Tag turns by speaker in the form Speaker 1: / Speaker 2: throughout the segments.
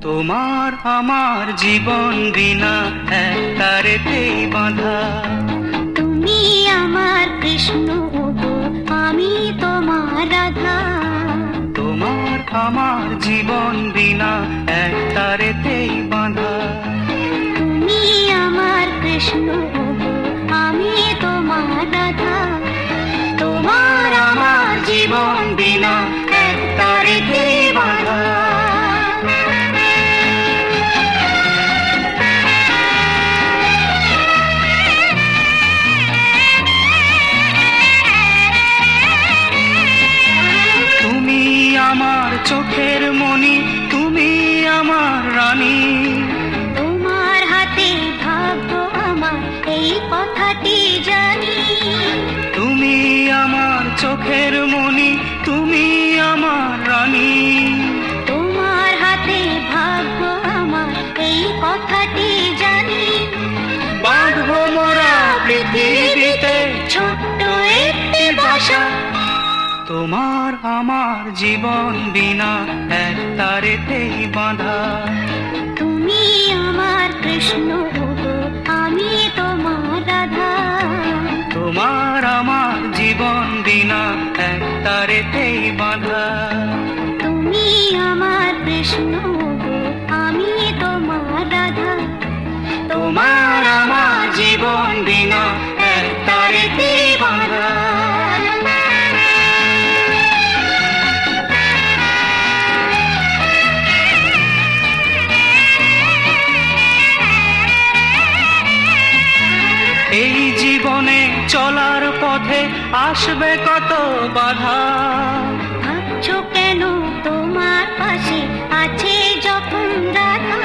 Speaker 1: তোমার আমার জীবন বিনা এক তারেতেই বাঁধা।
Speaker 2: তুমি আমার কৃষ্ণ গো, আমি তোমার রাধা।
Speaker 1: তোমার আমার জীবন বিনা এক তারেতেই বাঁধা।
Speaker 2: তুমি আমার কৃষ্ণ গো, আমি তোমার রাধা। তোমার আমার জীবন বিনা এক তারেতেই বাঁধা।
Speaker 1: আমার চোখের মণি, তুমি আমার রানী।
Speaker 2: তোমার হাতে ভাগ্য আমার, এই কথাটি জানি।
Speaker 1: তুমি আমার চোখের মণি, তুমি আমার রানী।
Speaker 2: তোমার হাতে ভাগ্য আমার, এই কথাটি জানি।
Speaker 1: বাঁধবো মোরা পৃথিবীতে
Speaker 2: ছোট্ট একটি বাসা।
Speaker 1: তোমার আমার জীবন বিনা এক তারেতেই বাঁধা।
Speaker 2: তুমি আমার কৃষ্ণ গো, আমি তোমার রাধা।
Speaker 1: তোমার আমার জীবন বিনা এক তারেতেই বাঁধা।
Speaker 2: তুমি আমার কৃষ্ণ গো, আমি তোমার রাধা।
Speaker 1: তোমার আমার জীবন বিনা এক তারেতেই বাঁধা। এই জীবনে চলার পথে আসবে কত বাধা।
Speaker 2: ভাবছো কেন তোমার পাশে আছে যখন রাধা।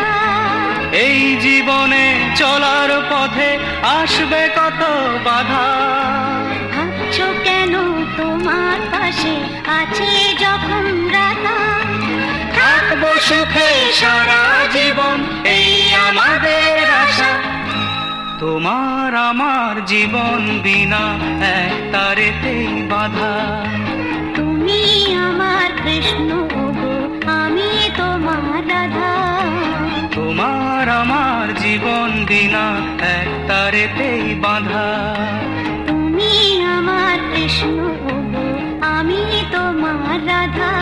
Speaker 1: এই জীবনে চলার পথে আসবে কত বাধা।
Speaker 2: ভাবছো কেন তোমার পাশে আছে যখন রাধা।
Speaker 1: থাকবো সুখে সারা জীবন, এই আমাদের আশা। তোমার আমার জীবন বিনা এক তারেতেই বাঁধা।
Speaker 2: তুমি আমার কৃষ্ণ গো, আমি তোমার রাধা।
Speaker 1: তোমার আমার জীবন বিনা এক তারেতেই বাঁধা।
Speaker 2: তুমি আমার কৃষ্ণ গো, আমি তোমার রাধা।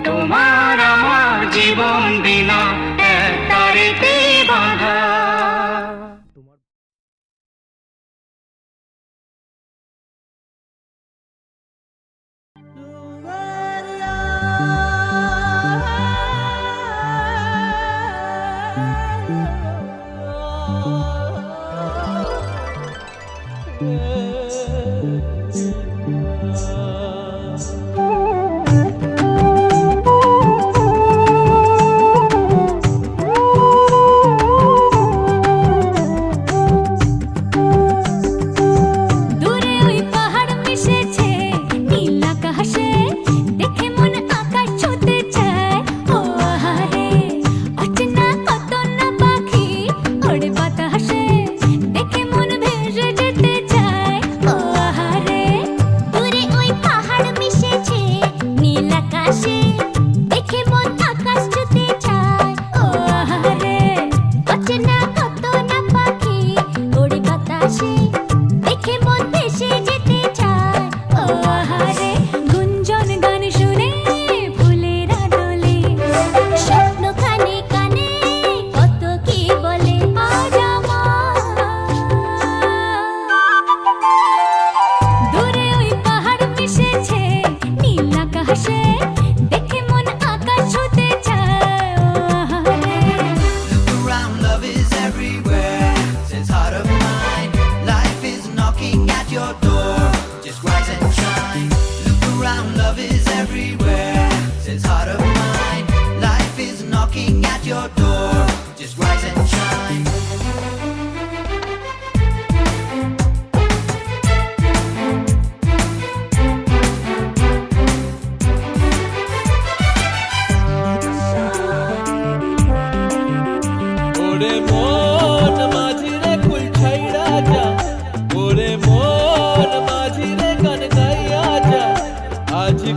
Speaker 1: তোমার আমার জীবন বিনা এক তারেতেই বাঁধা।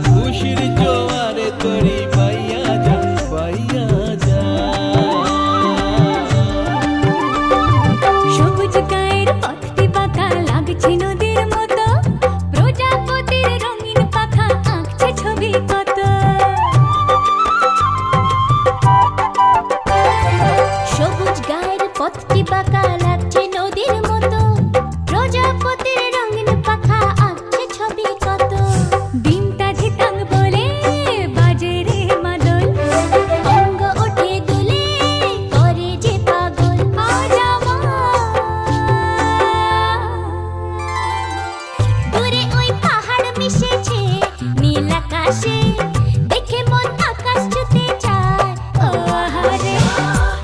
Speaker 3: খুশির জোয়ারে তরি বাইয়া যা
Speaker 2: পথটি বাঁকা লাগছে নদীর মতো, প্রজাপতির রঙিন পাখা আঁকছে ছবি কত। দিনটা ধিতাং বলে বাজে রে মাদল, অঙ্গ ওঠে দুলে করে যে পাগল। আজ দূরে ওই পাহাড় মিশেছে নীল আকাশে, দেখে মন আকাশ ছুতে চায়। ও আহারে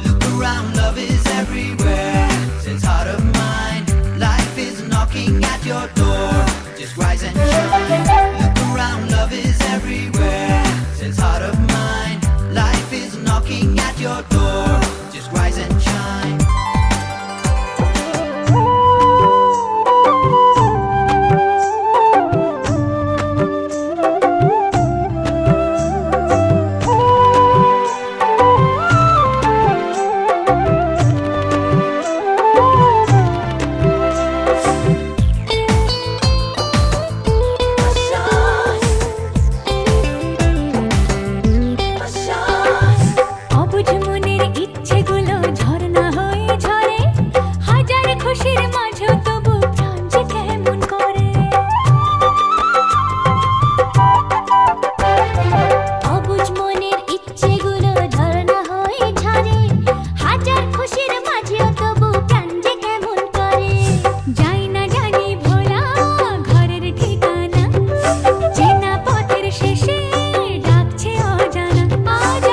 Speaker 1: Look around, love is everywhere. Says heart of mine, life is knocking at your door. Just rise and shine. Look around, love is everywhere. Says heart of mine, life is knocking at your door. Just rise and shine.
Speaker 2: অবুঝ মনের ইচ্ছেগুলো ঝরনা হয়ে ঝরে, হাজার খুশির মাঝে তবু প্রাণ যে কেমন করে। অবুঝ মনের ইচ্ছেগুলো ঝরনা হয়ে ঝরে, হাজার খুশির মাঝে তবু প্রাণ যে কেমন করে। যাই না জানি ভোলা ঘরের ঠিকানা, চেনা পথের শেষে ডাকছে অজানা। আজ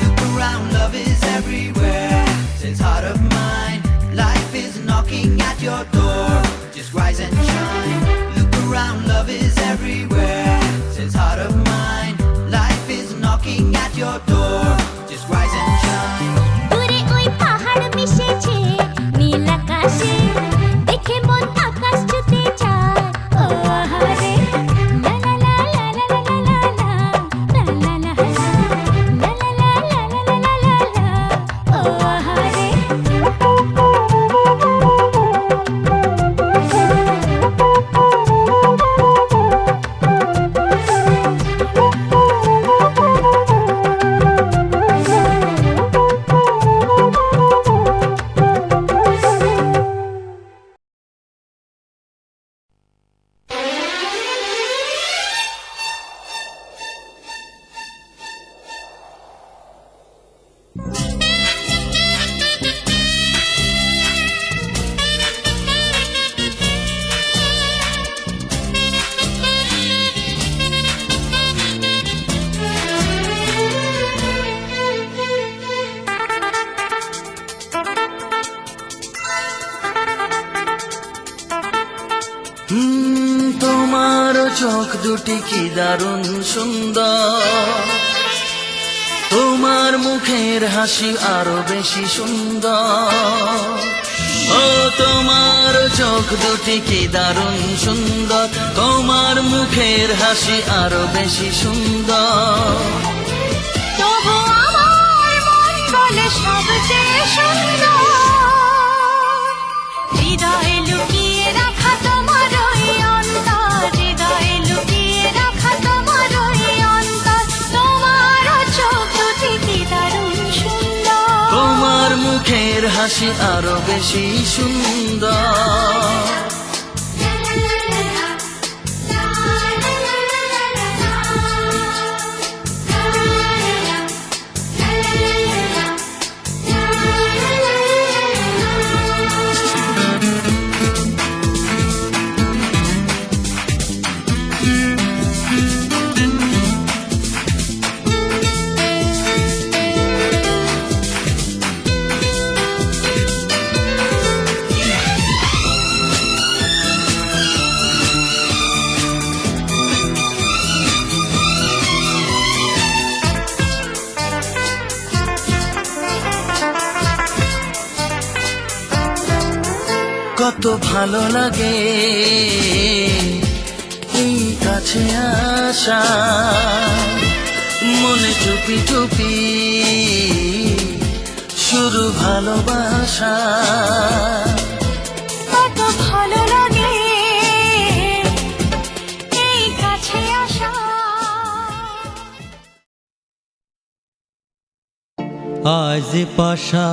Speaker 1: Look around, love is everywhere. Says heart of mine, life is knocking at your door. Just rise and shine. Look around, love is everywhere. Says heart of mine, life is knocking at your door. Just rise and shine.
Speaker 2: দূরে ওই পাহাড় মিশেছে নীল আকাশে, দেখে মন আকাশ ছুতে চায়। ও আহারে লা লা লা লা লা লা লা লা লা লা লা লা লা লা লা লা লা। ও আহারে
Speaker 1: তোমার চোখ দুটি কি দারুণ সুন্দর, তোমার মুখের হাসি আরো বেশি সুন্দর। ও তোমার চোখ দুটি কি দারুণ সুন্দর, তোমার মুখের হাসি আরো বেশি সুন্দর।
Speaker 2: তবু আমার মন বলে সবচেয়ে সুন্দর, হৃদয়ে লুকিয়ে রাখা তোমার ওই অন্তর, হৃদয়ে লুকিয়ে রাখা তোমার ওই অন্তর। তোমার চোখ দুটি কি দারুণ সুন্দর,
Speaker 1: তোমার মুখের হাসি আরো বেশি সুন্দর। কত ভালো লাগে এই কাছে আসা, মনে চুপি চুপি শুরু ভালোবাসা।
Speaker 2: কত ভালো লাগে
Speaker 3: আজ পাশা